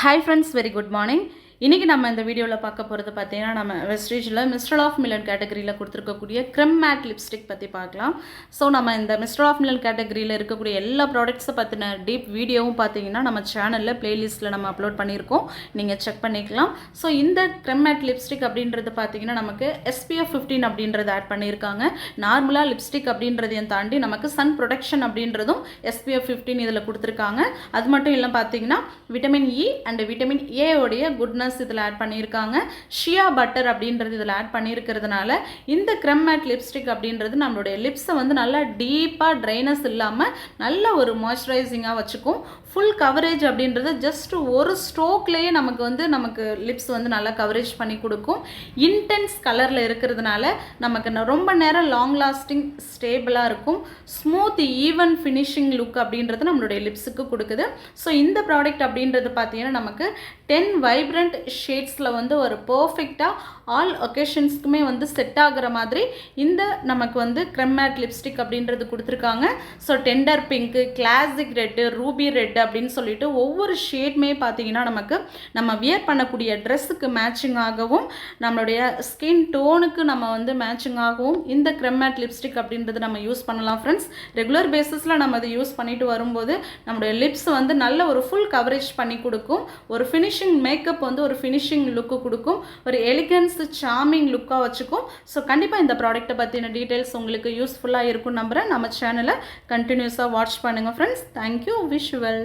Hi friends, very good morning. இன்றைக்கி நம்ம இந்த வீடியோவில் பார்க்க போகிறது பார்த்தீங்கன்னா நம்ம வெஸ்டேஜில் மிஸ்டர் ஆஃப் மிலன் கேட்டகரியில் கொடுத்துருக்கக்கூடிய க்ரெம் மேட் லிப்ஸ்டிக் பற்றி பார்க்கலாம். ஸோ நம்ம இந்த மிஸ்டர் ஆஃப் மிலன் கேட்டகரியில் இருக்கக்கூடிய எல்லா ப்ராடக்ட்ஸை பற்றின டீப் வீடியோவும் பார்த்தீங்கன்னா நம்ம சேனலில் ப்ளேலிஸ்ட்டில் நம்ம அப்லோட் பண்ணியிருக்கோம், நீங்கள் செக் பண்ணிக்கலாம். ஸோ இந்த க்ரெம் மேட் லிப்ஸ்டிக் அப்படின்றது பார்த்தீங்கன்னா நமக்கு SPF 15 அப்படின்றது ஆட் பண்ணியிருக்காங்க. நார்மலாக லிப்ஸ்டிக் அப்படின்றதையும் தாண்டி நமக்கு சன் ப்ரொடெக்ஷன் அப்படின்றதும் SPF 15 இதில் கொடுத்துருக்காங்க. அது மட்டும் இல்லை பார்த்தீங்கன்னா vitamin E and vitamin A உடைய குட்னஸ் இதில் ஆட் பண்ணியிருக்காங்க. ஷியா பட்டர் அப்படின்றது இதில் ஆட் பண்ணியிருக்கிறதுனால இந்த க்ரெம் மேட் லிப்ஸ்டிக் அப்படின்றது நம்மளுடைய லிப்ஸை வந்து நல்லா டீப்பாக ட்ரைனஸ் இல்லாமல் நல்ல ஒரு மாய்ஸ்சரைசிங்காக வச்சுக்கும். ஃபுல் கவரேஜ் அப்படின்றது ஜஸ்ட் ஒரு ஸ்ட்ரோக்லேயே நமக்கு லிப்ஸ் வந்து நல்லா கவரேஜ் பண்ணி கொடுக்கும். இன்டென்ஸ் கலரில் இருக்கிறதுனால நமக்கு ரொம்ப நேரம் லாங் லாஸ்டிங் ஸ்டேபிளாக இருக்கும். ஸ்மூத் ஈவன் ஃபினிஷிங் லுக் அப்படின்றது நம்மளுடைய லிப்ஸுக்கு கொடுக்குது. ஸோ இந்த ப்ராடக்ட் அப்படின்றது பார்த்தீங்கன்னா நமக்கு 10 வைப்ரண்ட் ஷேட்ஸில் வந்து ஒரு பர்ஃபெக்டாக ஆல் ஒகேஷன்ஸ்க்குமே வந்து செட் ஆகிற மாதிரி இந்த நமக்கு வந்து க்ரெம் மேட் லிப்ஸ்டிக் அப்படின்றது கொடுத்துருக்காங்க. So tender pink, classic red, Ruby red அப்படின்னு சொல்லிட்டு ஒவ்வொரு ஷேட்மே பார்த்தீங்கன்னா நமக்கு நம்ம வியர் பண்ணக்கூடிய ட்ரெஸ்ஸுக்கு மேட்சிங் ஆகவும் நம்மளுடைய ஸ்கின் டோனுக்கு நம்ம வந்து மேட்சிங் ஆகவும் இந்த க்ரெம் மேட் லிப்ஸ்டிக் அப்படின்றது நம்ம யூஸ் பண்ணலாம் ஃப்ரெண்ட்ஸ். ரெகுலர் பேசிஸில் நம்ம அதை யூஸ் பண்ணிட்டு வரும்போது நம்மளுடைய லிப்ஸ் வந்து நல்ல ஒரு ஃபுல் கவரேஜ் பண்ணி கொடுக்கும். ஒரு ஃபினிஷிங் மேக்கப் வந்து ஒரு ஃபினிஷிங் லுக்கு கொடுக்கும். ஒரு எலிகன்ஸ் சார்மிங் லுக்காக வச்சுக்கும். ஸோ கண்டிப்பாக இந்த ப்ராடக்ட்டை பற்றின டீட்டெயில்ஸ் உங்களுக்கு யூஸ்ஃபுல்லாக இருக்கும் நம்புகிறேன். நம்ம சேனலை கண்டினியூஸாக வாட்ச் பண்ணுங்கள் friends. Thank you, wish you well.